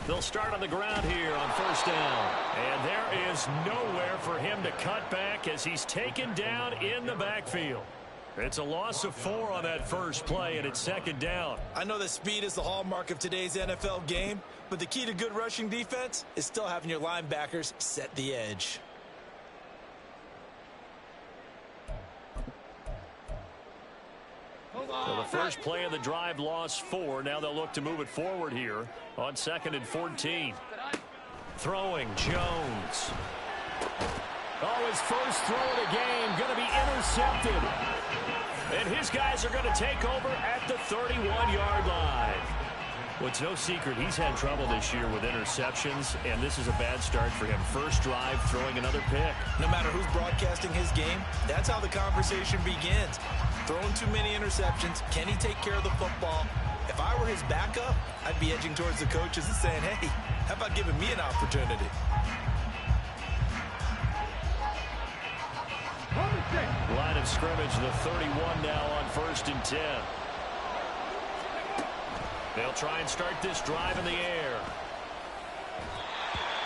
They'll start on the ground here on first down. And there is nowhere for him to cut back as he's taken down in the backfield. It's a loss of 4 on that first play, and it's second down. I know that speed is the hallmark of today's NFL game, but the key to good rushing defense is still having your linebackers set the edge. Well, the first play of the drive lost 4. Now they'll look to move it forward here on 2nd and 14. Throwing, Jones. Oh, his first throw of the game going to be intercepted. And his guys are going to take over at the 31-yard line. Well, it's no secret he's had trouble this year with interceptions, and this is a bad start for him. First drive, throwing another pick. No matter who's broadcasting his game, that's how the conversation begins. Throwing too many interceptions. Can he take care of the football? If I were his backup, I'd be edging towards the coaches and saying, hey, how about giving me an opportunity? Line of scrimmage, the 31 now on 1st and 10. They'll try and start this drive in the air.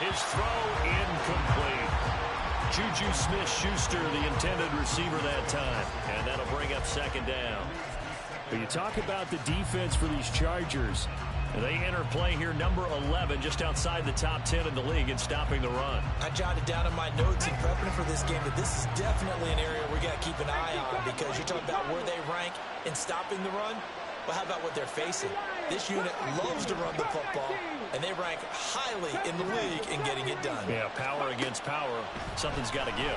His throw incomplete. Juju Smith-Schuster, the intended receiver that time. And that'll bring up second down. But you talk about the defense for these Chargers. They enter play here, number 11, just outside the top 10 in the league in stopping the run. I jotted down in my notes in prepping for this game that this is definitely an area we got to keep an eye on, because you're talking about where they rank in stopping the run. Well, how about what they're facing? This unit loves to run the football, and they rank highly in the league in getting it done. Yeah, power against power. Something's got to give.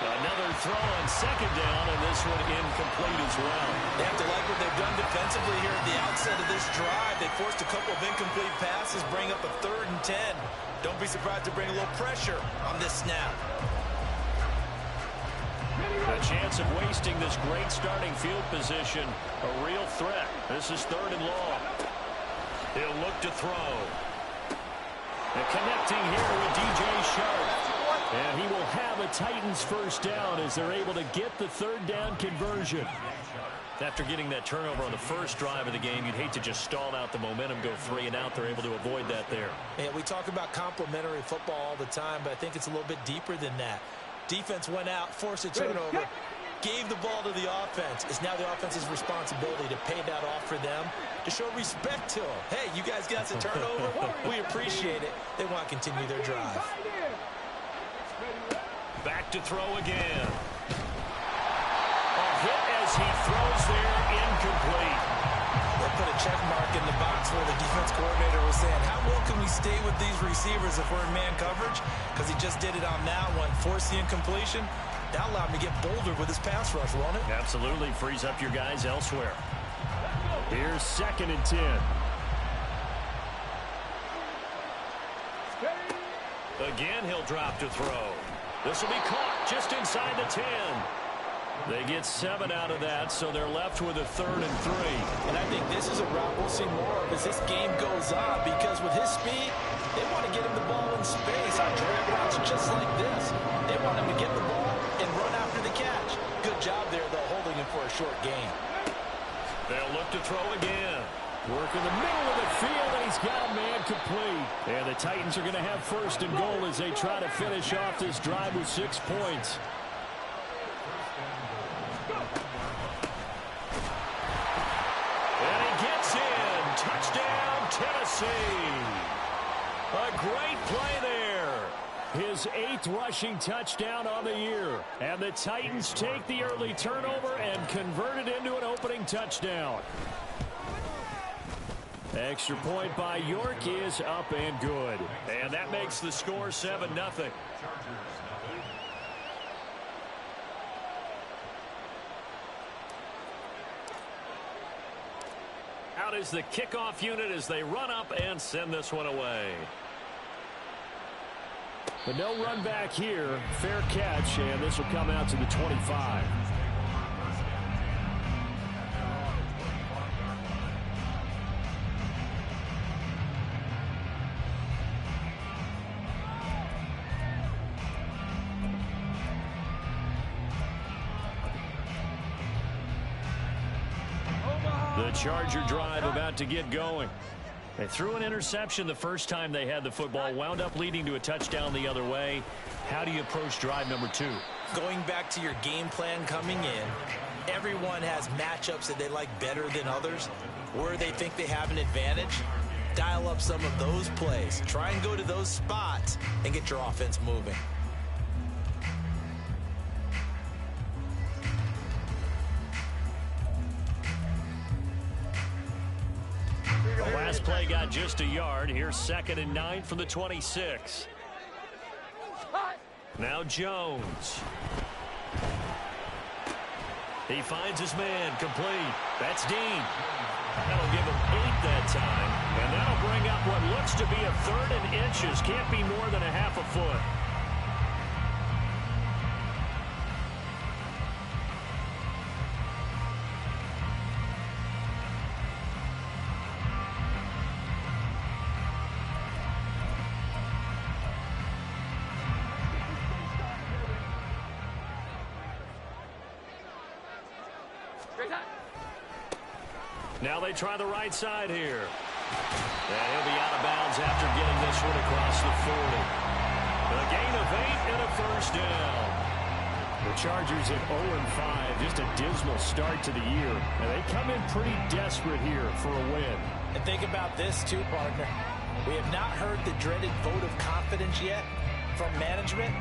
Another throw on second down, and this one incomplete as well. They have to like what they've done defensively here at the outset of this drive. They forced a couple of incomplete passes, bring up a 3rd and 10. Don't be surprised to bring a little pressure on this snap. A chance of wasting this great starting field position. A real threat. This is 3rd and long. He'll look to throw. And connecting here with DJ Sharp. And he will have a Titans first down as they're able to get the 3rd down conversion. After getting that turnover on the first drive of the game, you'd hate to just stall out the momentum, go 3 and out. They're able to avoid that there. And we talk about complementary football all the time, but I think it's a little bit deeper than that. Defense went out, forced a turnover, gave the ball to the offense. It's now the offense's responsibility to pay that off for them, to show respect to them. Hey, you guys got the turnover. We appreciate it. They want to continue their drive. Back to throw again. A hit as he throws there, incomplete. They put a check mark in the box where the defense coordinator was saying, how well can we stay with these receivers if we're in man coverage? Because he just did it on that one, forced the incompletion. That allowed him to get bolder with his pass rush, won't it? Absolutely, frees up your guys elsewhere. Here's 2nd and 10. Again, he'll drop to throw. This will be caught just inside the 10. They get 7 out of that, so they're left with a 3rd and 3. And I think this is a route we'll see more of as this game goes on, because with his speed, they want to get him the ball in space on drag routes just like this. They want him to get the ball and run after the catch. Good job there, though, holding him for a short gain. They'll look to throw again. Work in the middle of the field, and he's got a man complete. And the Titans are going to have 1st and goal as they try to finish off this drive with 6 points. And he gets in. Touchdown, Tennessee. A great play there. His 8th rushing touchdown on the year. And the Titans take the early turnover and convert it into an opening touchdown. Extra point by York is up and good. And that makes the score 7-0. Out is the kickoff unit as they run up and send this one away. But no run back here. Fair catch, and this will come out to the 25. The Charger drive about to get going. They threw an interception the first time they had the football, wound up leading to a touchdown the other way. How do you approach drive number 2? Going back to your game plan coming in, everyone has matchups that they like better than others. Where they think they have an advantage, dial up some of those plays. Try and go to those spots and get your offense moving. The last play got just a yard. Here's 2nd and 9 from the 26. Now Jones. He finds his man, complete. That's Dean. That'll give him 8 that time. And that'll bring up what looks to be a 3rd and inches. Can't be more than a half a foot. Now they try the right side here. And he'll be out of bounds after getting this one across the 40. A gain of 8 and a first down. The Chargers at 0-5, just a dismal start to the year. And they come in pretty desperate here for a win. And think about this too, partner. We have not heard the dreaded vote of confidence yet from management.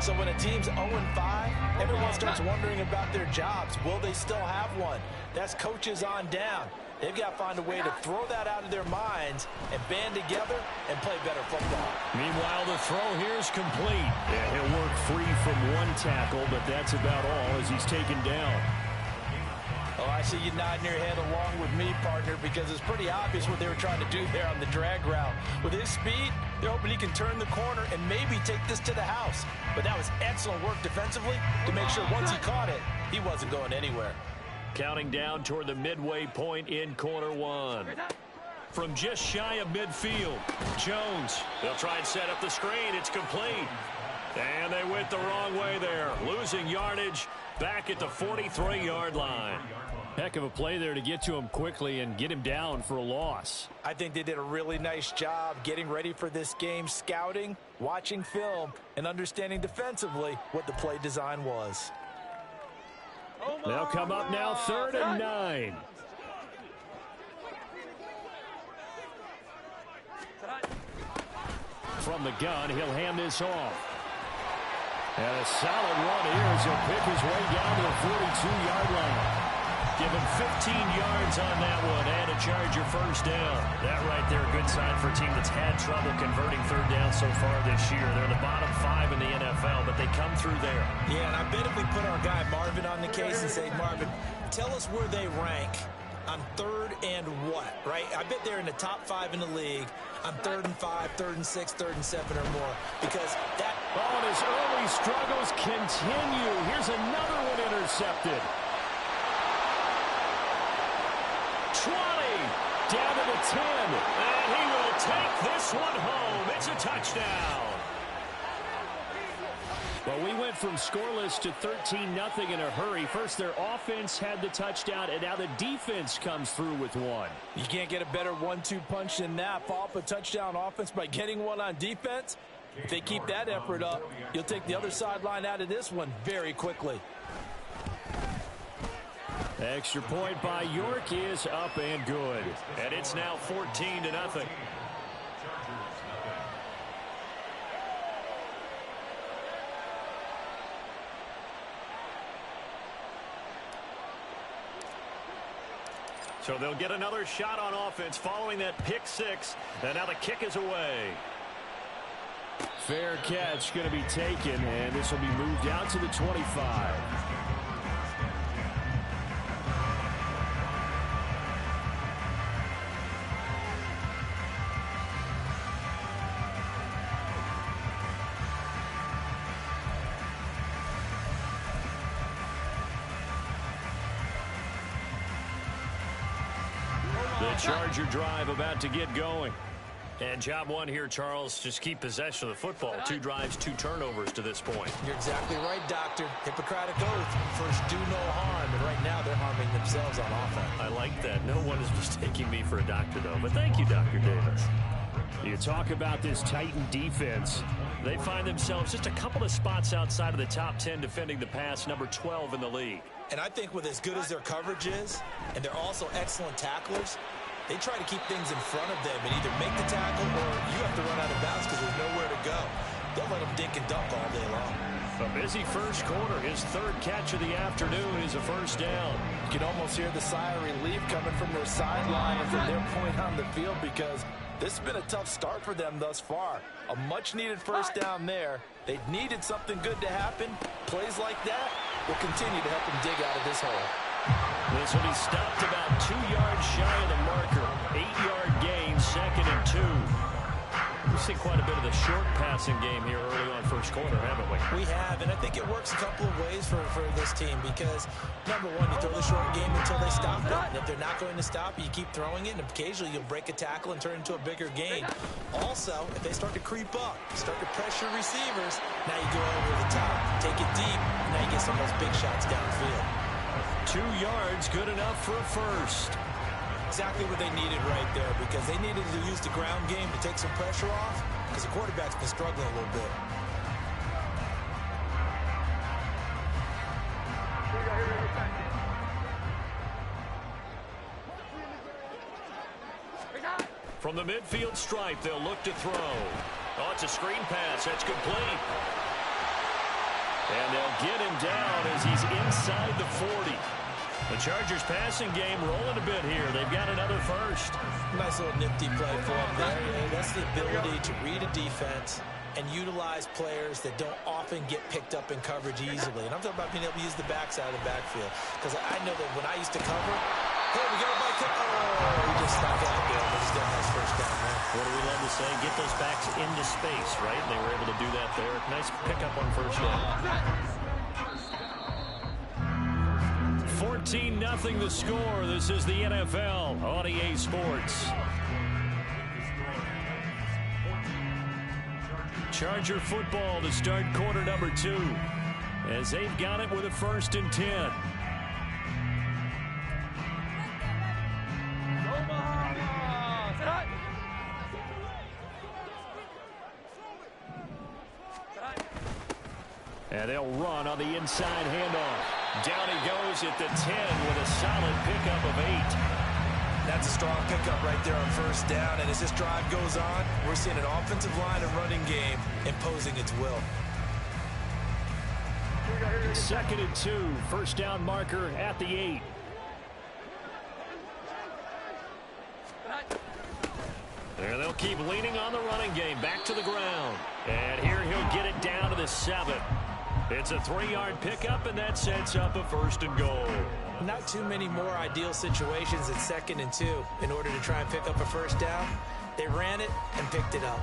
So when a team's 0-5, everyone starts wondering about their jobs. Will they still have one? That's coaches on down. They've got to find a way to throw that out of their minds and band together and play better football. Meanwhile, the throw here is complete. Yeah, he'll work free from one tackle, but that's about all as he's taken down. Oh, I see you nodding your head along with me, partner, because it's pretty obvious what they were trying to do there on the drag route. With his speed, they're hoping he can turn the corner and maybe take this to the house. But that was excellent work defensively to make sure once he caught it, he wasn't going anywhere. Counting down toward the midway point in quarter 1. From just shy of midfield, Jones. They'll try and set up the screen. It's complete. And they went the wrong way there. Losing yardage back at the 43-yard line. Heck of a play there to get to him quickly and get him down for a loss. I think they did a really nice job getting ready for this game, scouting, watching film, and understanding defensively what the play design was. They'll come up now 3rd and 9. From the gun, he'll hand this off. And a solid run here as he'll pick his way down to the 42-yard line. Give him 15 yards on that one and a Charger first down. That right there, a good sign for a team that's had trouble converting 3rd down so far this year. They're in the bottom 5 in the NFL, but they come through there. Yeah, and I bet if we put our guy Marvin on the case and say, Marvin, tell us where they rank on 3rd and what, right? I bet they're in the top 5 in the league on 3rd and 5, 3rd and 6, 3rd and 7 or more. Because that... Oh, and his early struggles continue. Here's another one intercepted. 20, down to the 10, and he will take this one home. It's a touchdown. Well, we went from scoreless to 13-0 in a hurry. First, their offense had the touchdown, and now the defense comes through with one. You can't get a better 1-2 punch than that. Follow up a touchdown offense by getting one on defense. If they keep that effort up, you'll take the other sideline out of this one very quickly. Extra point by York is up and good. And it's now 14-0. So they'll get another shot on offense following that pick 6. And now the kick is away. Fair catch going to be taken, and this will be moved out to the 25. The Charger drive about to get going. And job one here, Charles, just keep possession of the football. 2 drives, 2 turnovers to this point. You're exactly right, Doctor. Hippocratic oath. First, do no harm. And right now, they're harming themselves on offense. I like that. No one is mistaking me for a doctor, though. But thank you, Dr. Davis. You talk about this Titan defense. They find themselves just a couple of spots outside of the top 10 defending the pass, number 12 in the league. And I think with as good as their coverage is, and they're also excellent tacklers, they try to keep things in front of them and either make the tackle or you have to run out of bounds because there's nowhere to go. They'll let them dink and dunk all day long. A busy first quarter. His 3rd catch of the afternoon is a first down. You can almost hear the sigh of relief coming from their sideline and from their point on the field because this has been a tough start for them thus far. A much-needed first down there. They needed something good to happen. Plays like that will continue to help them dig out of this hole. This will be stopped about 2 yards shy of the marker. 8-yard gain, 2nd and 2. We've seen quite a bit of the short passing game here early on first quarter, haven't we? We have, and I think it works a couple of ways for this team because, number one, you throw the short game until they stop it. And if they're not going to stop it, you keep throwing it, and occasionally you'll break a tackle and turn it into a bigger gain. Also, if they start to creep up, start to pressure receivers, now you go over the top, take it deep, and now you get some of those big shots downfield. 2 yards, good enough for a first. Exactly what they needed right there because they needed to use the ground game to take some pressure off because the quarterback's been struggling a little bit. From the midfield stripe, they'll look to throw. Oh, it's a screen pass. That's complete. And they'll get him down as he's inside the 40. The Chargers passing game rolling a bit here. They've got another first. Nice little nifty play for them there. That's the ability to read a defense and utilize players that don't often get picked up in coverage easily. And I'm talking about being able to use the backside of the backfield. Because I know that when I used to cover, hey, we got a bike kick. Oh, we just stopped out there. They just got a nice first down there. What do we love to say? Get those backs into space, right? And they were able to do that there. Nice pickup on first down. 14-0 the score. This is the NFL on EA Sports. Charger football to start quarter number 2 as they've got it with a 1st and 10. And they'll run on the inside handoff. Down he goes at the 10 with a solid pickup of 8. That's a strong pickup right there on first down. And as this drive goes on, we're seeing an offensive line and running game imposing its will. 2nd and 2. First down marker at the 8. There they'll keep leaning on the running game. Back to the ground. And here he'll get it down to the 7. It's a 3-yard pickup, and that sets up a 1st and goal. Not too many more ideal situations at 2nd and 2 in order to try and pick up a first down. They ran it and picked it up.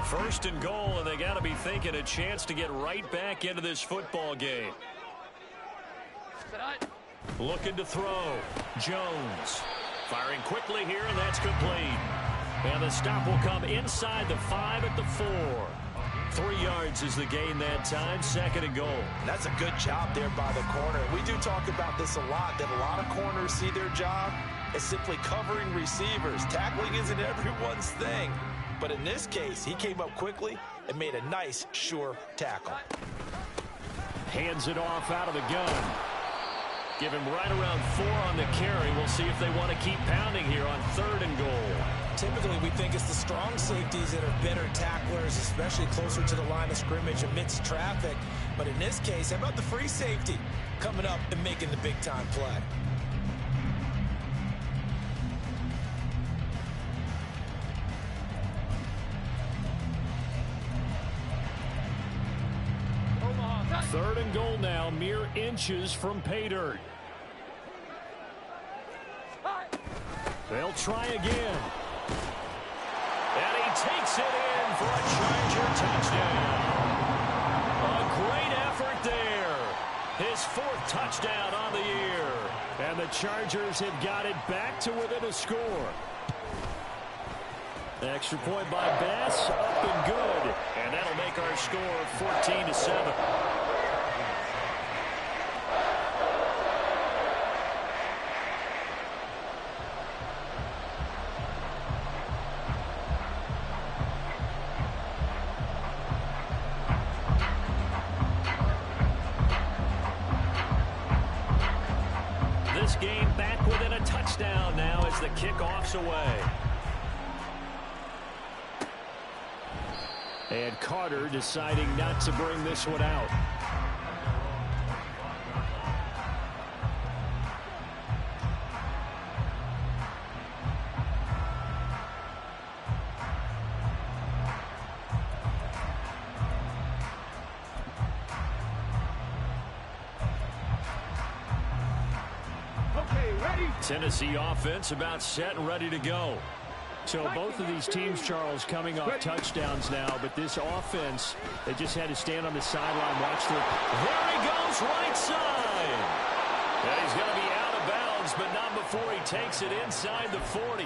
1st and goal, and they got to be thinking a chance to get right back into this football game. Looking to throw. Jones firing quickly here, and that's complete. And the stop will come inside the 5 at the 4. 3 yards is the gain that time. 2nd and goal. And that's a good job there by the corner. We do talk about this a lot, that a lot of corners see their job as simply covering receivers. Tackling isn't everyone's thing. But in this case, he came up quickly and made a nice, sure tackle. Hands it off out of the gun. Give him right around 4 on the carry. We'll see if they want to keep pounding here on 3rd and goal. Typically, we think it's the strong safeties that are better tacklers, especially closer to the line of scrimmage amidst traffic. But in this case, how about the free safety coming up and making the big-time play? Third and goal now, mere inches from pay dirt. They'll try again. And he takes it in for a Charger touchdown. A great effort there. His 4th touchdown on the year. And the Chargers have got it back to within a score. Extra point by Bass, up and good. And that'll make our score 14-7. This game back within a touchdown now as the kickoff's away. And Carter deciding not to bring this one out. Tennessee offense about set and ready to go. So both of these teams, Charles, coming off touchdowns now, but this offense, they just had to stand on the sideline, watch their... There he goes, right side. And he's going to be out of bounds, but not before he takes it inside the 40.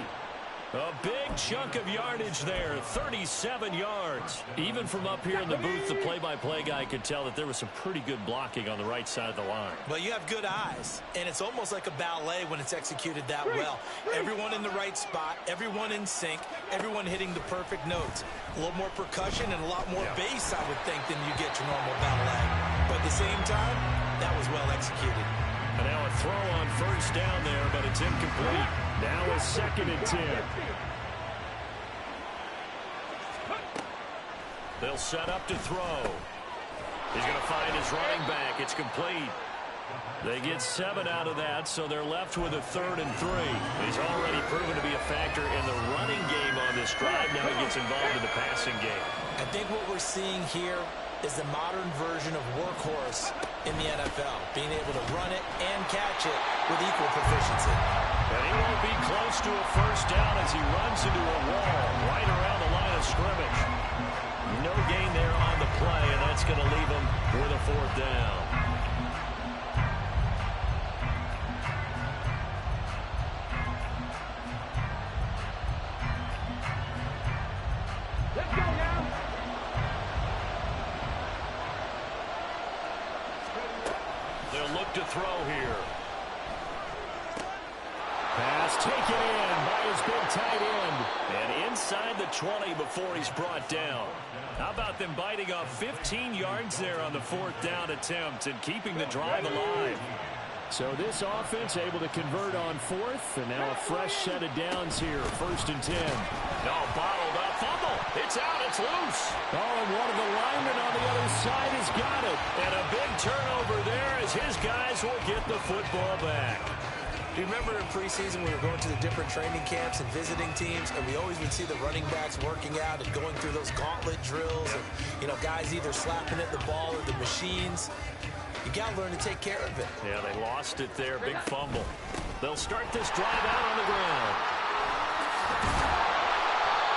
A big chunk of yardage there, 37 yards. Even from up here in the booth, the play-by-play guy could tell that there was some pretty good blocking on the right side of the line. Well, you have good eyes, and it's almost like a ballet when it's executed that well. Everyone in the right spot, everyone in sync, everyone hitting the perfect notes. A little more percussion and a lot more bass, I would think, than you get your normal ballet. But at the same time, that was well executed. And now a throw on first down there, but it's incomplete. Now a 2nd and 10. They'll set up to throw. He's going to find his running back. It's complete. They get 7 out of that, so they're left with a 3rd and 3. He's already proven to be a factor in the running game on this drive. Now he gets involved in the passing game. I think what we're seeing here is the modern version of workhorse in the NFL, being able to run it and catch it with equal proficiency. And he won't be close to a first down as he runs into a wall right around the line of scrimmage. No gain there on the play, and that's going to leave him with a 4th down. Let's go now. They'll look to throw here. Pass taken in by his big tight end. And inside the 20 before he's brought down. How about them biting off 15 yards there on the 4th down attempt and keeping the drive alive? So this offense able to convert on 4th, and now a fresh set of downs here, 1st and 10. No, bottled up, fumble. It's out, it's loose. Oh, and one of the linemen on the other side has got it. And a big turnover there as his guys will get the football back. Do you remember in preseason we were going to the different training camps and visiting teams, and we always would see the running backs working out and going through those gauntlet drills, and, you know, guys either slapping at the ball or the machines. You got to learn to take care of it. Yeah, they lost it there. Big fumble. They'll start this drive out on the ground.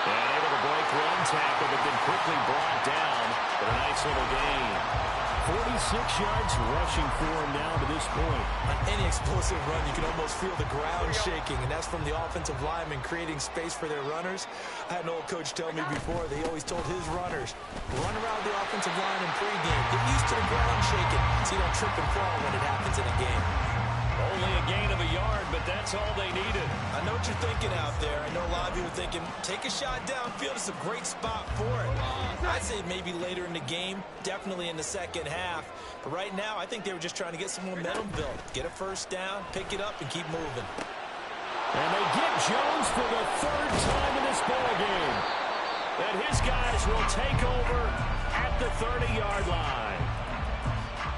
And able to break one tackle, but then quickly brought down. But a nice little gain. 46 yards rushing for him now to this point. On any explosive run, you can almost feel the ground shaking, and that's from the offensive linemen creating space for their runners. I had an old coach tell me before, they always told his runners, run around the offensive line in pregame. Get used to the ground shaking so you don't trip and fall when it happens in a game. Only a gain of a yard, but that's all they needed. I know what you're thinking out there. I know a lot of you are thinking, take a shot downfield. It's a great spot for it. I'd say maybe later in the game, definitely in the second half. But right now, I think they were just trying to get some momentum built. Get a first down, pick it up, and keep moving. And they get Jones for the 3rd time in this ball game. And his guys will take over at the 30-yard line.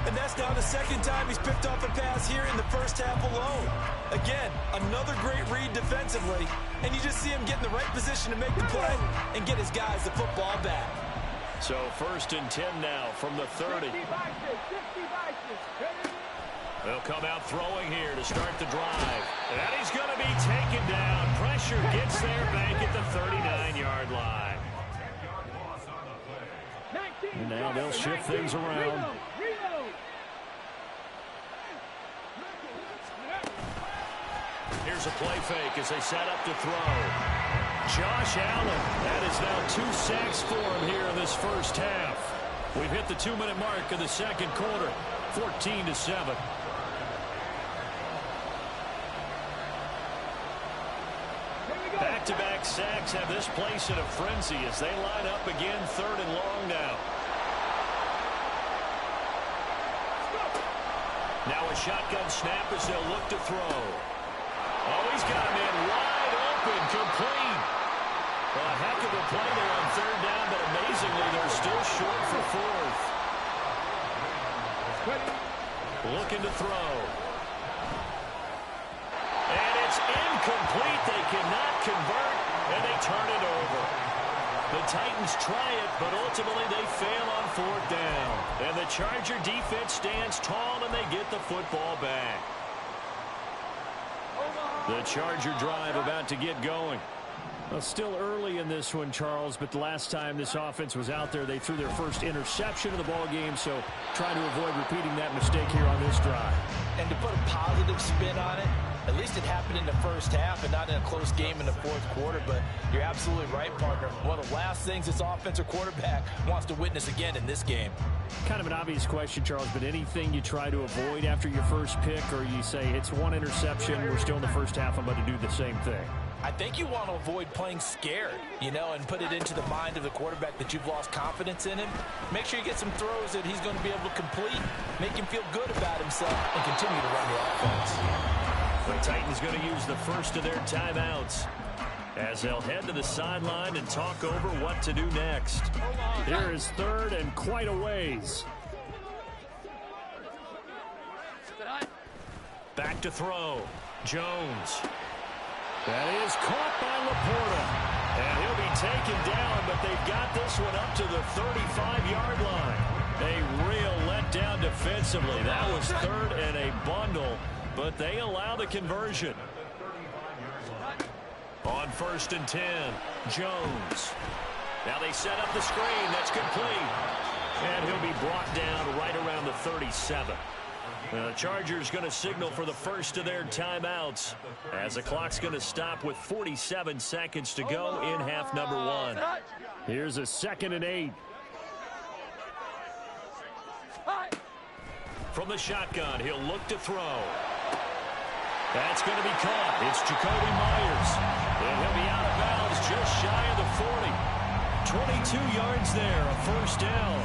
And that's now the 2nd time he's picked off a pass here in the first half alone. Again, another great read defensively, and you just see him get in the right position to make the play and get his guys the football back. So 1st and 10 now from the 30. They'll come out throwing here to start the drive. And he's going to be taken down. Pressure gets there back at the 39-yard line. And now they'll shift things around. Here's a play fake as they set up to throw. Josh Allen. That is now 2 sacks for him here in this first half. We've hit the 2-minute mark of the second quarter. 14-7. Back-to-back sacks have this place in a frenzy as they line up again, 3rd and long now. Now a shotgun snap as they'll look to throw. Oh, he's got him in wide open, complete. A heck of a play there on 3rd down, but amazingly, they're still short for 4th. Looking to throw. And it's incomplete. They cannot convert, and they turn it over. The Titans try it, but ultimately they fail on 4th down. And the Charger defense stands tall, and they get the football back. The Charger drive about to get going. Well, still early in this one, Charles, but the last time this offense was out there, they threw their first interception of the ball game, so trying to avoid repeating that mistake here on this drive. And to put a positive spin on it, at least it happened in the first half and not in a close game in the 4th quarter, but you're absolutely right, partner. One of the last things this offensive quarterback wants to witness again in this game. Kind of an obvious question, Charles, but anything you try to avoid after your first pick, or you say it's 1 interception, we're still in the first half, I'm going to do the same thing? I think you want to avoid playing scared, and put it into the mind of the quarterback that you've lost confidence in him. Make sure you get some throws that he's going to be able to complete, make him feel good about himself, and continue to run the offense. The Titans going to use the first of their timeouts as they'll head to the sideline and talk over what to do next. Here is 3rd and quite a ways. Back to throw. Jones. That is caught by Laporta. And he'll be taken down, but they've got this one up to the 35-yard line. A real letdown defensively. That was 3rd and a bundle, but they allow the conversion. On 1st and 10, Jones. Now they set up the screen. That's complete. And he'll be brought down right around the 37. The Chargers going to signal for the first of their timeouts as the clock's going to stop with 47 seconds to go in half number 1. Here's a 2nd and 8. From the shotgun, he'll look to throw. That's going to be caught. It's Jacoby Myers. And he'll be out of bounds just shy of the 40. 22 yards there, a 1st down.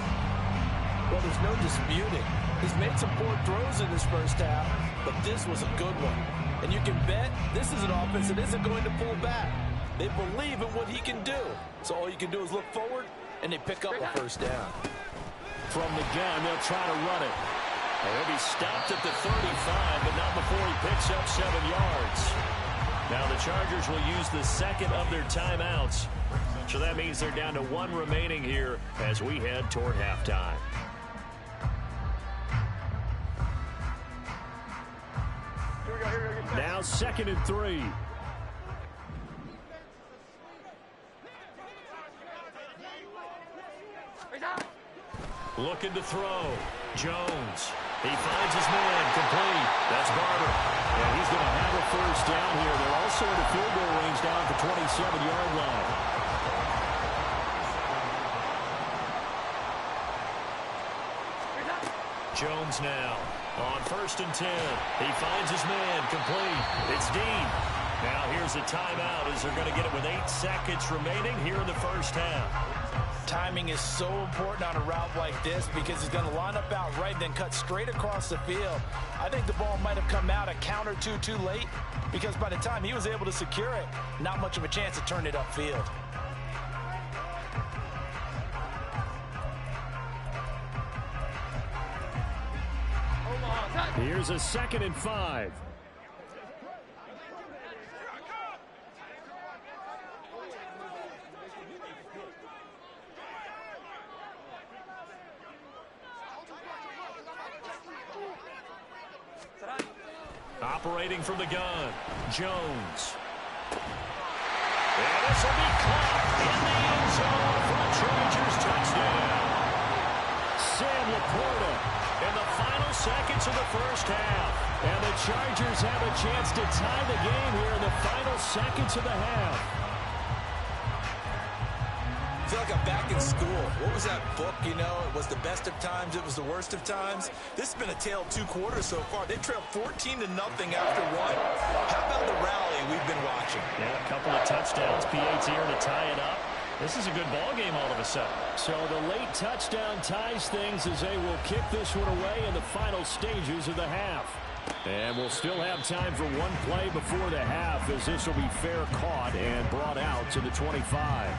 Well, there's no disputing. He's made some poor throws in this first half, but this was a good one. And you can bet this is an offense that isn't going to pull back. They believe in what he can do. So all you can do is look forward, and they pick up a 1st down. From the gun, they'll try to run it. He'll be stopped at the 35, but not before he picks up 7 yards. Now the Chargers will use the 2nd of their timeouts. So that means they're down to 1 remaining here as we head toward halftime. Now 2nd and 3. Looking to throw. Jones. He finds his man. Complete. That's Barber. And he's going to have a 1st down here. They're also in the field goal range down at the 27-yard line. Jones now on 1st and 10. He finds his man. Complete. It's Dean. Now here's a timeout as they're going to get it with 8 seconds remaining here in the first half. Timing is so important on a route like this because he's going to line up out right, then cut straight across the field. I think the ball might have come out a count or two too late because by the time he was able to secure it, not much of a chance to turn it upfield. Here's a 2nd and 5. Operating from the gun, Jones. And this will be caught in the end zone for a Chargers touchdown. Sam Laporta in the final seconds of the first half. And the Chargers have a chance to tie the game here in the final seconds of the half. I feel like I'm back in school. What was that book, you know? It was the best of times. It was the worst of times. This has been a tale of 2 quarters so far. They've trailed 14-0 after 1. How about the rally we've been watching? Yeah, a couple of touchdowns. PAT here to tie it up. This is a good ball game all of a sudden. So the late touchdown ties things as they will kick this one away in the final stages of the half. And we'll still have time for one play before the half, as this will be fair caught and brought out to the 25.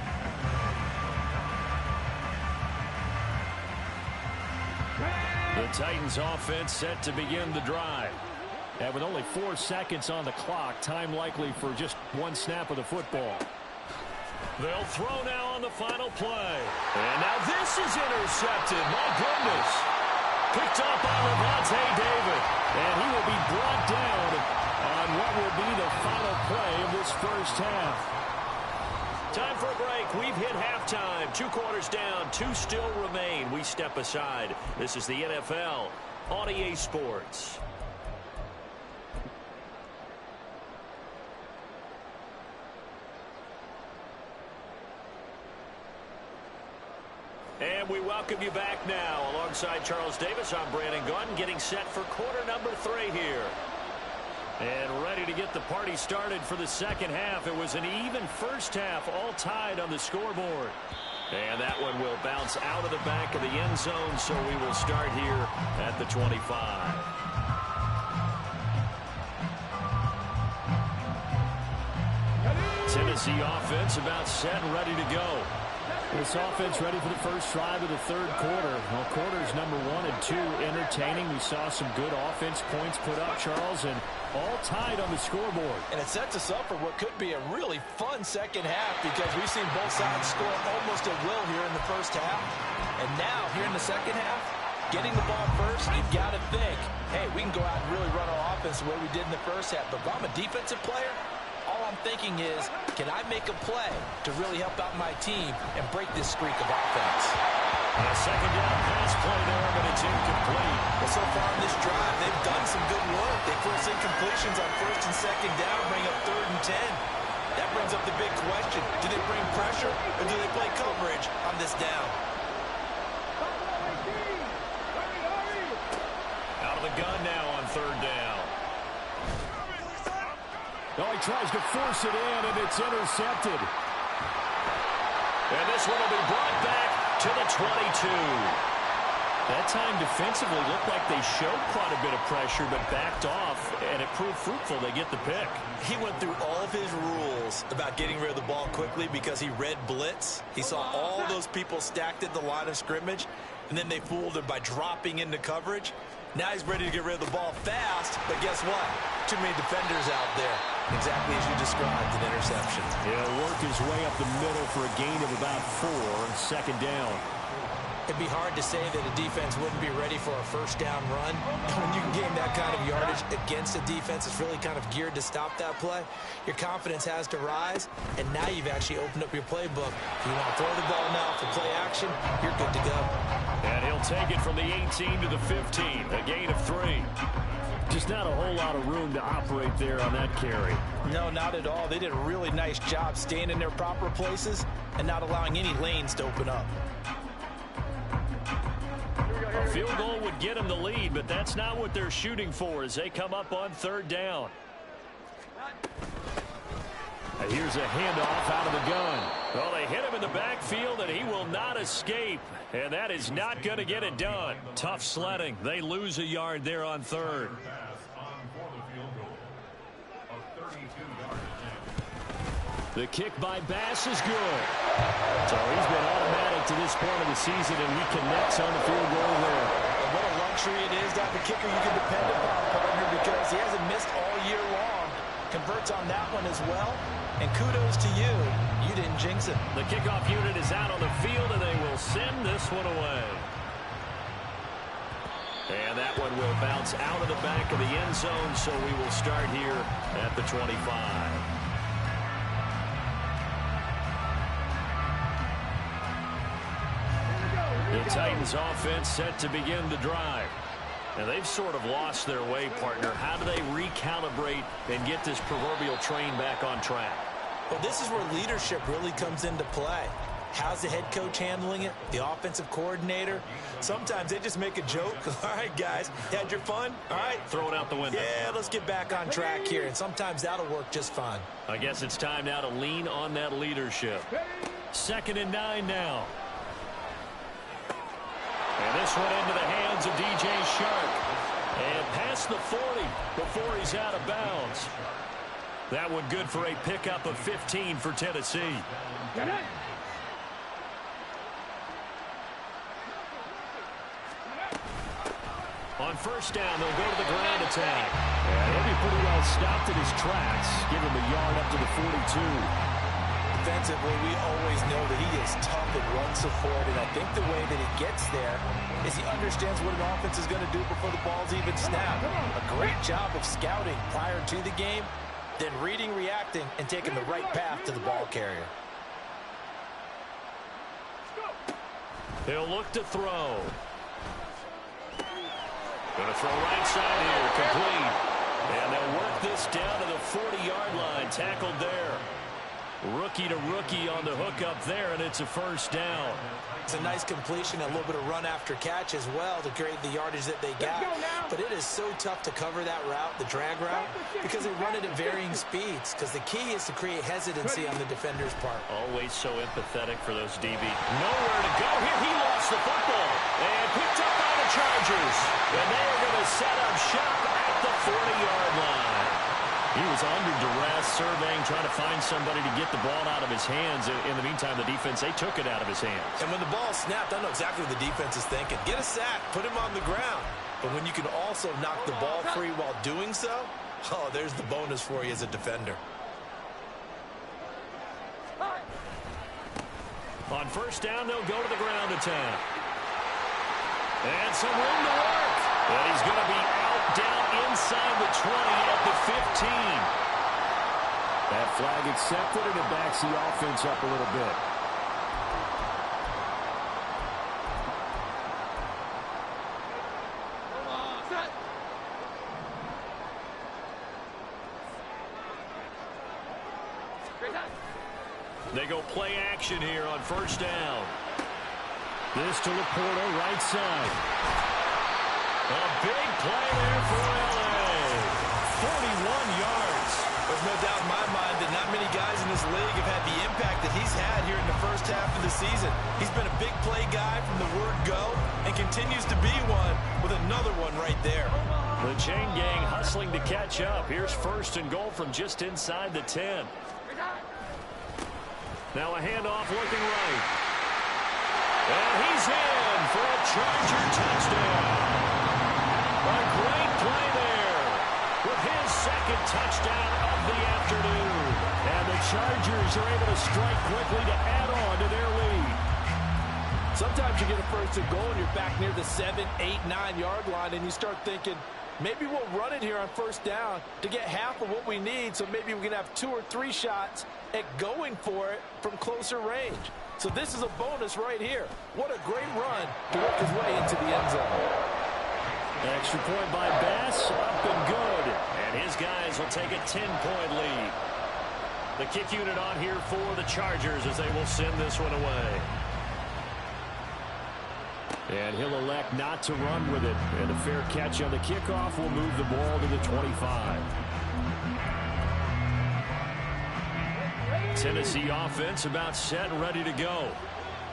The Titans offense set to begin the drive. And with only 4 seconds on the clock, time likely for just one snap of the football. They'll throw now on the final play. And now this is intercepted. My goodness. Picked up by Lavonte David. And he will be brought down on what will be the final play of this first half. Time for a break. We've hit halftime. 2 quarters down. 2 still remain. We step aside. This is the NFL on EA Sports. And we welcome you back now. Alongside Charles Davis, I'm Brandon Gaudin, getting set for quarter number 3 here. And ready to get the party started for the second half. It was an even first half, all tied on the scoreboard. And that one will bounce out of the back of the end zone, so we will start here at the 25. Tennessee offense about set and ready to go. This offense ready for the first drive of the third quarter. Well, quarters number 1 and 2 entertaining. We saw some good offense points put up, Charles, and all tied on the scoreboard. And it sets us up for what could be a really fun second half, because we've seen both sides score almost at will here in the first half. And now, here in the second half, getting the ball first, you've got to think, hey, we can go out and really run our offense the way we did in the first half. But if I'm a defensive player, all I'm thinking is, can I make a play to really help out my team and break this streak of offense? And a second down pass play there, but it's incomplete. Well, so far in this drive, they've done some good work. They force incompletions on first and second down, bring up 3rd and 10. That brings up the big question. Do they bring pressure, or do they play coverage on this down? Out of the gun now on 3rd down. Oh, he tries to force it in, and it's intercepted. And this one will be brought back to the 22. That time defensively looked like they showed quite a bit of pressure, but backed off, and it proved fruitful. They get the pick. He went through all of his rules about getting rid of the ball quickly because he read blitz. He saw all those people stacked at the line of scrimmage, and then they fooled him by dropping into coverage. Now he's ready to get rid of the ball fast, but guess what? Too many defenders out there. Exactly as you described, an interception. He'll work his way up the middle for a gain of about 4 on second down. It'd be hard to say that a defense wouldn't be ready for a first down run. When you can gain that kind of yardage against a defense that's really kind of geared to stop that play, your confidence has to rise, and now you've actually opened up your playbook. If you want to throw the ball now for play action, you're good to go. And he'll take it from the 18 to the 15, a gain of 3. Just not a whole lot of room to operate there on that carry. No, not at all. They did a really nice job staying in their proper places and not allowing any lanes to open up. A field goal would get them the lead, but that's not what they're shooting for as they come up on 3rd down. And here's a handoff out of the gun. Well, they hit him in the backfield, and he will not escape. And that is not going to get it done. Tough sledding. They lose a yard there on 3rd. The kick by Bass is good. So he's been automatic to this point of the season, and he connects on the field goal there. And what a luxury it is to have a kicker you can depend upon, partner, because he hasn't missed all year long. Converts on that one as well. And kudos to you. You didn't jinx it. The kickoff unit is out on the field, and they will send this one away. And that one will bounce out of the back of the end zone, so we will start here at the 25. The Titans offense set to begin the drive. And they've sort of lost their way, partner. How do they recalibrate and get this proverbial train back on track? Well, this is where leadership really comes into play. How's the head coach handling it? The offensive coordinator? Sometimes they just make a joke. All right, guys, had your fun? All right. Throw it out the window. Yeah, let's get back on track here. And sometimes that'll work just fine. I guess it's time now to lean on that leadership. 2nd and 9 now. And this one into the hands of DJ Shark. And past the 40 before he's out of bounds. That one good for a pickup of 15 for Tennessee. On 1st down, they'll go to the ground attack. And he'll be pretty well stopped in his tracks. Give him a yard up to the 42. Defensively, we always know that he is tough in run support, and I think the way that he gets there is he understands what an offense is going to do before the ball's even snapped. A great job of scouting prior to the game, then reading, reacting, and taking the right path to the ball carrier. He'll look to throw. Going to throw right side here, complete. And they'll work this down to the 40-yard line, tackled there. Rookie to rookie on the hook up there, and it's a 1st down. It's a nice completion, a little bit of run after catch as well to create the yardage that they got. But it is so tough to cover that route, the drag route, because they run it at varying speeds. Because the key is to create hesitancy on the defender's part. Always so empathetic for those DB. Nowhere to go here. He lost the football and picked up by the Chargers. And they are going to set up shop at the 40-yard line. He was under duress, surveying, trying to find somebody to get the ball out of his hands. In the meantime, the defense, they took it out of his hands. And when the ball snapped, I know exactly what the defense is thinking. Get a sack, put him on the ground. But when you can also knock the ball free while doing so, oh, there's the bonus for you as a defender. On 1st down, they'll go to the ground attack. And some room to work. And he's going to be out down inside the 20 at the 15. That flag accepted, and it backs the offense up a little bit. They go play action here on 1st down. This to Laporta, right side. A big play there for L.A. 41 yards. There's no doubt in my mind that not many guys in this league have had the impact that he's had here in the 1st half of the season. He's been a big play guy from the word go and continues to be one with another one right there. The chain gang hustling to catch up. Here's 1st and goal from just inside the 10. Now a handoff looking right. And he's in for a Charger touchdown. A great play there with his 2nd touchdown of the afternoon. And the Chargers are able to strike quickly to add on to their lead. Sometimes you get a 1st and goal and you're back near the 7, 8, 9-yard line and you start thinking, maybe we'll run it here on 1st down to get half of what we need, so maybe we can have 2 or 3 shots at going for it from closer range. So this is a bonus right here. What a great run to work his way into the end zone. Extra point by Bass, up and good. And his guys will take a 10-point lead. The kick unit on here for the Chargers as they will send this one away. And he'll elect not to run with it. And a fair catch on the kickoff will move the ball to the 25. Tennessee offense about set and ready to go.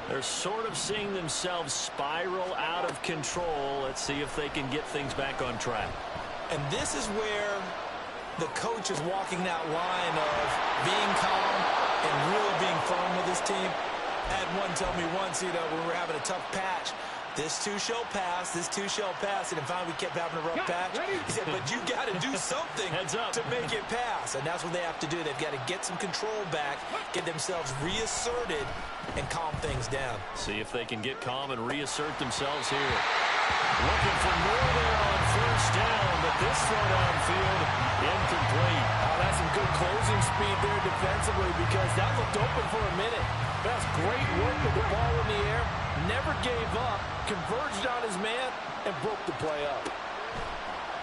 They're sort of seeing themselves spiral out of control. Let's see if they can get things back on track. And this is where the coach is walking that line of being calm and really being firm with his team. I had one tell me once, when we were having a tough patch, this too shall pass, this too shall pass. And finally we kept having a rough patch. He said, but you got to do something to make it pass. And that's what they have to do. They've got to get some control back, get themselves reasserted, and calm things down. See if they can get calm and reassert themselves here. Looking for more there on 1st down, but this throw downfield incomplete. Oh, that's some good closing speed there defensively because that looked open for a minute. That's great work with the ball in the air. Never gave up, converged on his man, and broke the play up.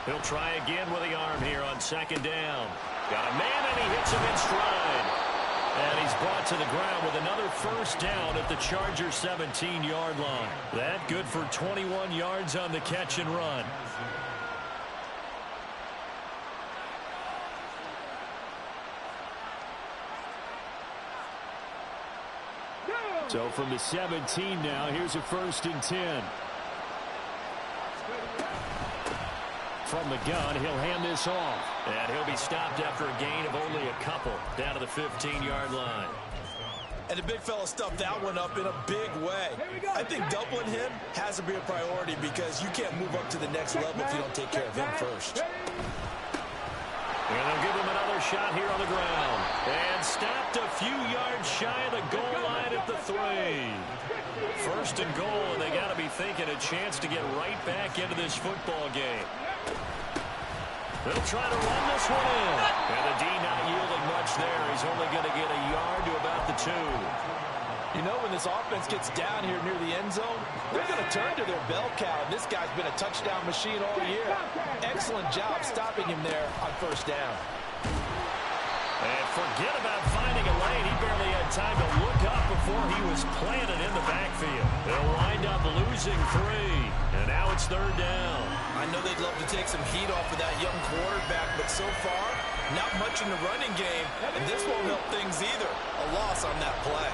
He'll try again with the arm here on second down. Got a man, and he hits him in stride. And he's brought to the ground with another first down at the Chargers' 17-yard line. That good for 21 yards on the catch and run. So from the 17 now, here's a 1st and 10. From the gun, he'll hand this off. And he'll be stopped after a gain of only a couple down to the 15-yard line. And the big fella stuffed that one up in a big way. I think doubling him has to be a priority because you can't move up to the next level if you don't take care of him first. And they'll give him another shot here on the ground. And stopped a few yards shy of the goal line at the 3. 1st and goal, and they got to be thinking a chance to get right back into this football game. They'll try to run this one in. And the D not yielding much there. He's only going to get a yard to about the 2. You know, when this offense gets down here near the end zone, they're going to turn to their bell cow. And this guy's been a touchdown machine all year. Excellent job stopping him there on 1st down. And forget about finding a lane. He barely had time to look up before he was planted in the backfield. They'll wind up losing 3. And now it's 3rd down. I know they'd love to take some heat off of that young quarterback, but so far, not much in the running game, and this won't help things either. A loss on that play.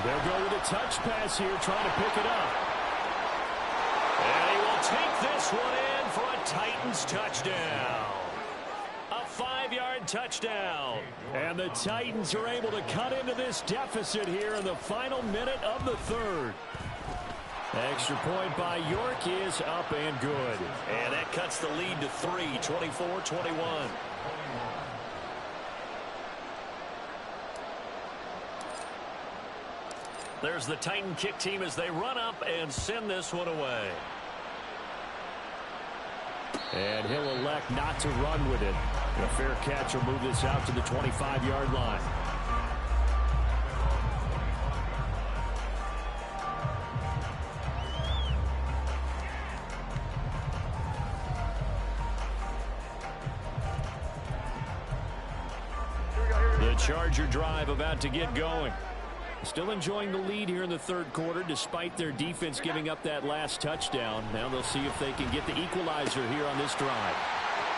They'll go with a touch pass here, trying to pick it up. And he will take this one in for a Titans touchdown. A 5-yard touchdown. And the Titans are able to cut into this deficit here in the final minute of the 3rd. Extra point by York is up and good. And that cuts the lead to 3, 24-21. There's the Titan kick team as they run up and send this one away. And he'll elect not to run with it. A fair catch will move this out to the 25-yard line. The Charger drive about to get going. Still enjoying the lead here in the 3rd quarter despite their defense giving up that last touchdown. Now they'll see if they can get the equalizer here on this drive.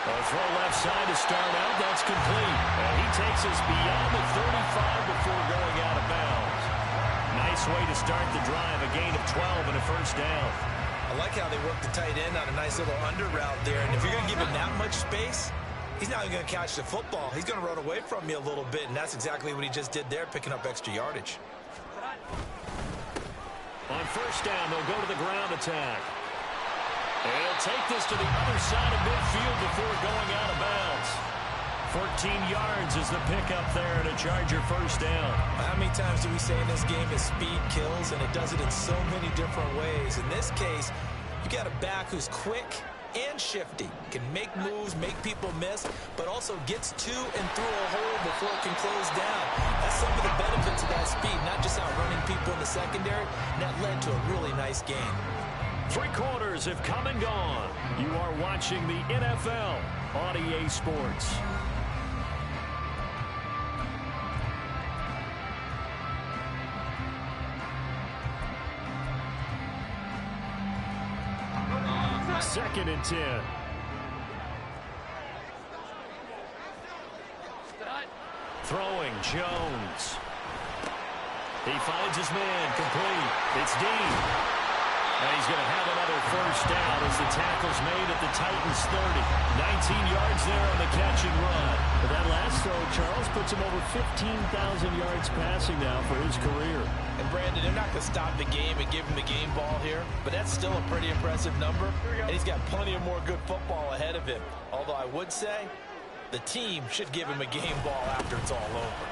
A throw left side to start out. That's complete. And he takes us beyond the 35 before going out of bounds. Nice way to start the drive. A gain of 12 and a 1st down. I like how they work the tight end on a nice little under route there. And if you're going to give him that much space, he's not even going to catch the football. He's going to run away from you a little bit, and that's exactly what he just did there, picking up extra yardage. On 1st down, they'll go to the ground attack. And he'll take this to the other side of midfield before going out of bounds. 14 yards is the pickup there and a Charger 1st down. How many times do we say in this game that speed kills, and it does it in so many different ways? In this case, you got a back who's quick and shifty, can make moves, make people miss, but also gets to and through a hole before it can close down. That's some of the benefits of that speed, not just outrunning people in the secondary, and that led to a really nice game. 3 quarters have come and gone. You are watching the NFL on EA Sports. Second and 10. Throwing Jones. He finds his man complete. It's Dean. And he's going to have another 1st down as the tackle's made at the Titans 30. 19 yards there on the catch and run. But that last throw, Charles, puts him over 15,000 yards passing now for his career. And Brandon, they're not going to stop the game and give him the game ball here, but that's still a pretty impressive number. And he's got plenty of more good football ahead of him. Although I would say the team should give him a game ball after it's all over.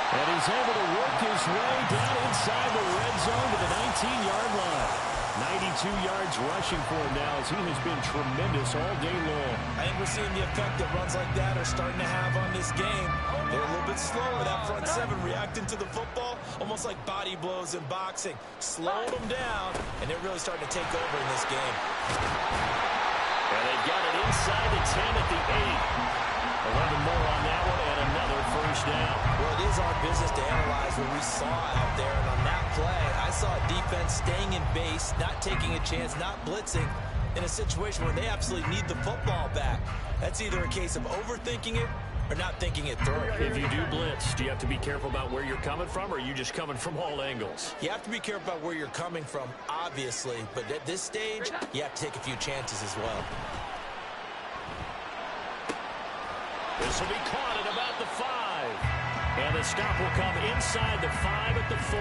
And he's able to work his way down inside the red zone to the 19-yard line. 92 yards rushing for him now as he has been tremendous all day long. I think we're seeing the effect that runs like that are starting to have on this game. They're a little bit slower, that front seven, reacting to the football, almost like body blows in boxing. Slowed them down, and they're really starting to take over in this game. And they've got it inside the 10 at the 8. 11 more on that one, and another first down. Well, it is our business to analyze what we saw out there, and on that play, I saw a defense staying in base, not taking a chance, not blitzing, in a situation where they absolutely need the football back. That's either a case of overthinking it or not thinking it through. If you do blitz, do you have to be careful about where you're coming from, or are you just coming from all angles? You have to be careful about where you're coming from, obviously, but at this stage, you have to take a few chances as well. This will be caught at about the 5. And the stop will come inside the 5 at the 4.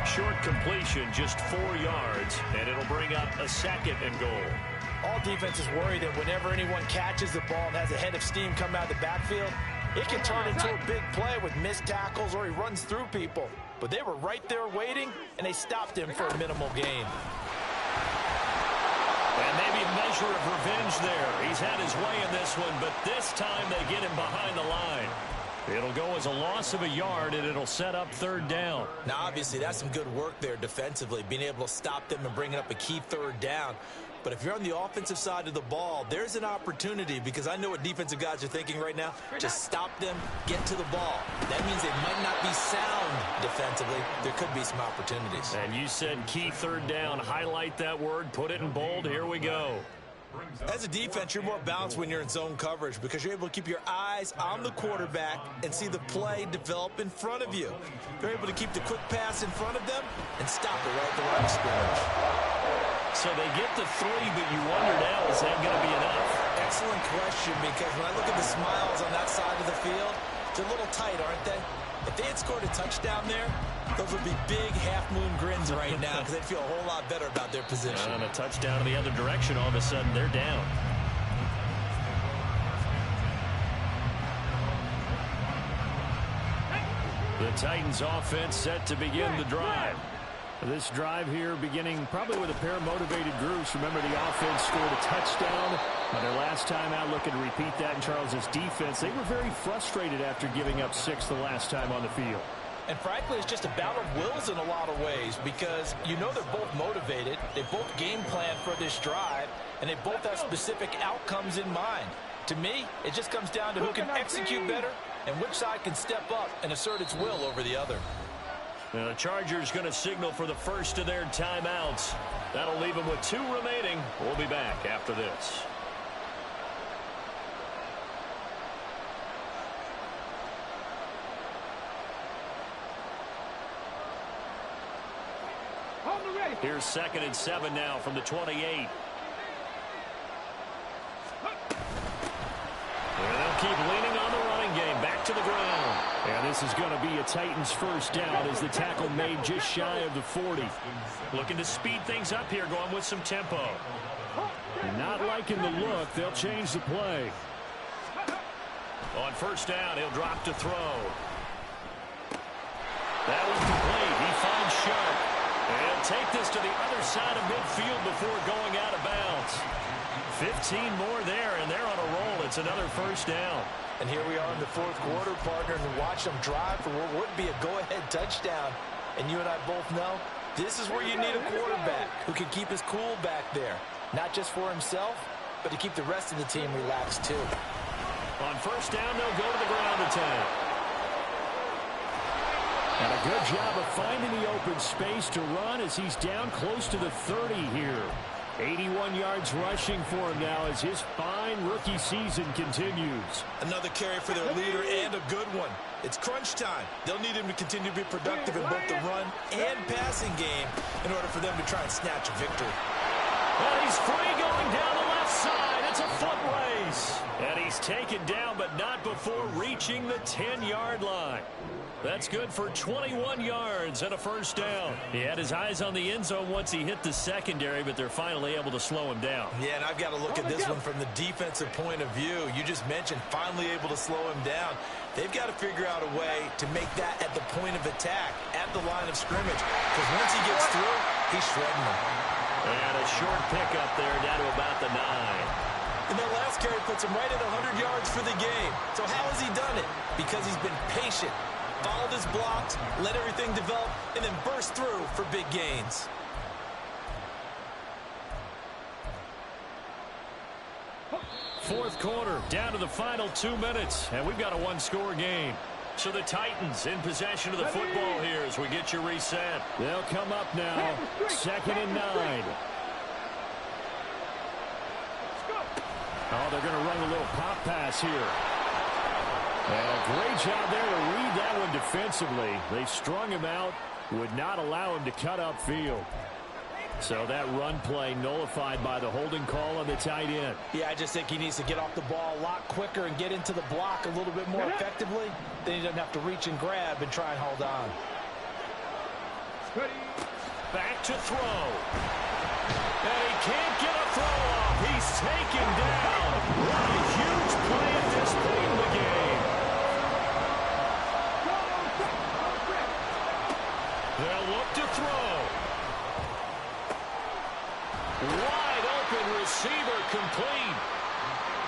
Short completion, just 4 yards, and it'll bring up a 2nd and goal. All defenses worry that whenever anyone catches the ball and has a head of steam come out of the backfield, it can turn into a big play with missed tackles or he runs through people. But they were right there waiting, and they stopped him for a minimal gain. And maybe a measure of revenge there. He's had his way in this one, but this time they get him behind the line. It'll go as a loss of a yard, and it'll set up 3rd down. Now, obviously, that's some good work there defensively, being able to stop them and bringing up a key 3rd down. But if you're on the offensive side of the ball, there's an opportunity, because I know what defensive guys are thinking right now. Just stop them, get to the ball. That means they might not be sound defensively. There could be some opportunities. And you said key 3rd down. Highlight that word, put it in bold. Here we go. As a defense, you're more balanced when you're in zone coverage because you're able to keep your eyes on the quarterback and see the play develop in front of you. You're able to keep the quick pass in front of them and stop it right at the line of scrimmage. So they get the 3, but you wonder now, is that going to be enough? Excellent question, because when I look at the smiles on that side of the field, they're a little tight, aren't they? If they had scored a touchdown there, those would be big half-moon grins right now because they'd feel a whole lot better about their position. And a touchdown in the other direction, all of a sudden they're down. The Titans offense set to begin the drive. This drive here beginning probably with a pair of motivated groups. Remember, the offense scored a touchdown on their last time out. Looking to repeat that in Charles's defense. They were very frustrated after giving up 6 the last time on the field. And frankly, it's just a battle of wills in a lot of ways because you know they're both motivated. They both game plan for this drive, and they both have specific outcomes in mind. To me, it just comes down to who can execute better and which side can step up and assert its will over the other. Now the Chargers going to signal for the first of their timeouts. That'll leave them with 2 remaining. We'll be back after this. Here's 2nd and 7 now from the 28. And they'll keep leaning on the running game. Back to the ground. And this is going to be a Titans first down as the tackle made just shy of the 40. Looking to speed things up here, going with some tempo. Not liking the look. They'll change the play. On first down, he'll drop to throw. That was complete. He finds Sharp. And he'll take this to the other side of midfield before going out of bounds. 15 more there, and they're on a roll. It's another first down. And here we are in the 4th quarter, partner, and watch them drive for what would be a go-ahead touchdown. And you and I both know this is where you need a quarterback who can keep his cool back there. Not just for himself, but to keep the rest of the team relaxed too. On first down, they'll go to the ground attack. And a good job of finding the open space to run as he's down close to the 30 here. 81 yards rushing for him now as his fine rookie season continues. Another carry for their leader and a good one. It's crunch time. They'll need him to continue to be productive in both the run and passing game in order for them to try and snatch a victory. And he's free going down the left side. It's a foot race. And he's taken down, but not before reaching the 10-yard line. That's good for 21 yards and a first down. He had his eyes on the end zone once he hit the secondary, but they're finally able to slow him down. Yeah, and I've got to look at this one from the defensive point of view. You just mentioned finally able to slow him down. They've got to figure out a way to make that at the point of attack, at the line of scrimmage. Because once he gets through, He's shredding them. And a short pickup there down to about the 9. And that last carry puts him right at 100 yards for the game. So how has he done it? Because he's been patient, followed his blocks, let everything develop, and then burst through for big gains. Fourth quarter, down to the final 2 minutes, and we've got a one-score game. So the Titans in possession of the football here as we get you reset. They'll come up now, 2nd and 9. Oh, they're going to run a little pop pass here. And a great job there to read that one defensively. They strung him out, would not allow him to cut upfield. So that run play nullified by the holding call on the tight end. Yeah, I just think he needs to get off the ball a lot quicker and get into the block a little bit more effectively. Then he doesn't have to reach and grab and try and hold on. Back to throw. And he can't get a throw off. He's taken down. What a huge play at this point in the game. They'll look to throw. Wide open receiver complete.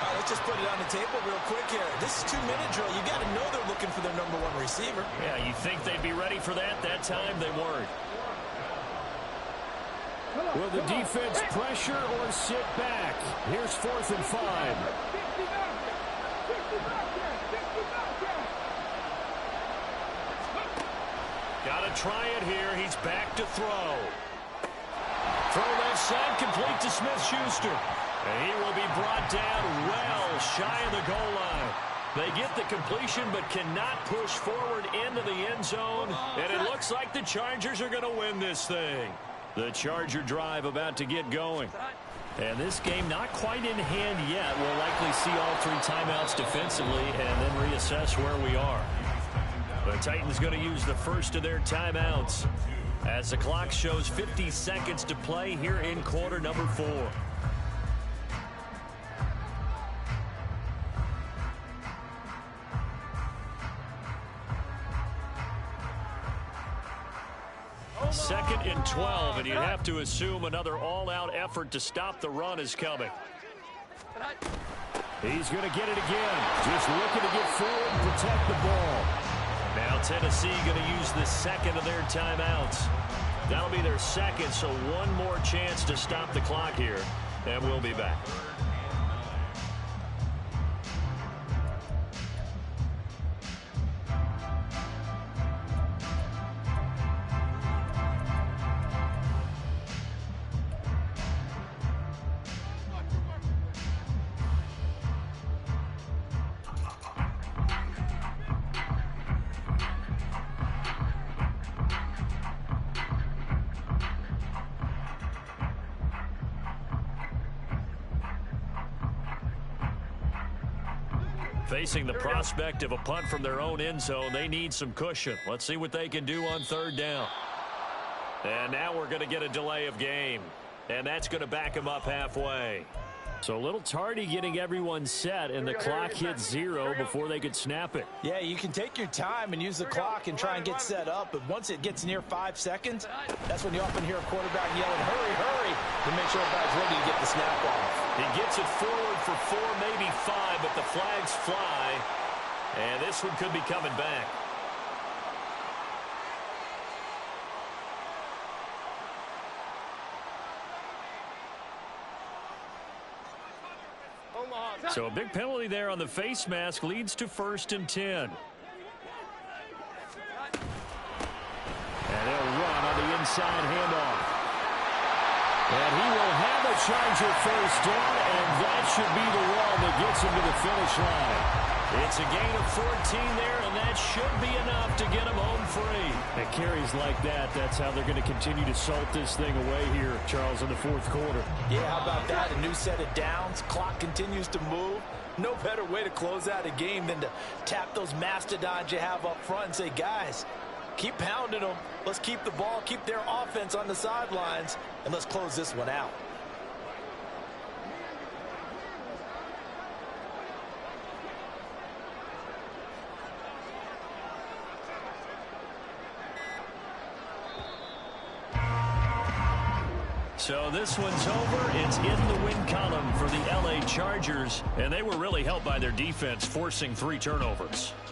All right, let's just put it on the table real quick here. This is 2-minute drill. You got to know they're looking for their #1 receiver. Yeah, you think they'd be ready for that? That time they weren't. Will the defense pressure or sit back? Here's 4th and 5. Got to try it here. He's back to throw. Throw left side, complete to Smith-Schuster. And he will be brought down well shy of the goal line. They get the completion but cannot push forward into the end zone. And it looks like the Chargers are going to win this thing. The Charger drive about to get going. And this game not quite in hand yet. We'll likely see all 3 timeouts defensively and then reassess where we are. The Titans going to use the first of their timeouts as the clock shows 50 seconds to play here in quarter number 4. Second and 12, and you'd have to assume another all-out effort to stop the run is coming. He's going to get it again. Just looking to get forward and protect the ball. Now Tennessee going to use the second of their timeouts. That'll be their second, so one more chance to stop the clock here, and we'll be back. Facing the prospect of a punt from their own end zone, they need some cushion. Let's see what they can do on 3rd down. And now we're going to get a delay of game. And that's going to back them up halfway. So a little tardy getting everyone set, and the clock hit 0 before they could snap it. Yeah, you can take your time and use the clock and try and get set up, but once it gets near 5 seconds, that's when you often hear a quarterback yelling, hurry, hurry, to make sure everybody's ready to get the snap off. He gets it forward for 4, maybe 5, but the flags fly, and this one could be coming back. So a big penalty there on the face mask leads to 1st and 10. And they'll run on the inside handoff. And he will have a Charger 1st down, and that should be the run that gets him to the finish line. It's a gain of 14 there, and that should be enough to get him home free. And carries like that, that's how they're going to continue to salt this thing away here, Charles, in the 4th quarter. Yeah, how about that? A new set of downs. Clock continues to move. No better way to close out a game than to tap those mastodons you have up front and say, guys, keep pounding them. Let's keep the ball, keep their offense on the sidelines, and let's close this one out. So this one's over. It's in the win column for the LA Chargers, and they were really helped by their defense forcing 3 turnovers.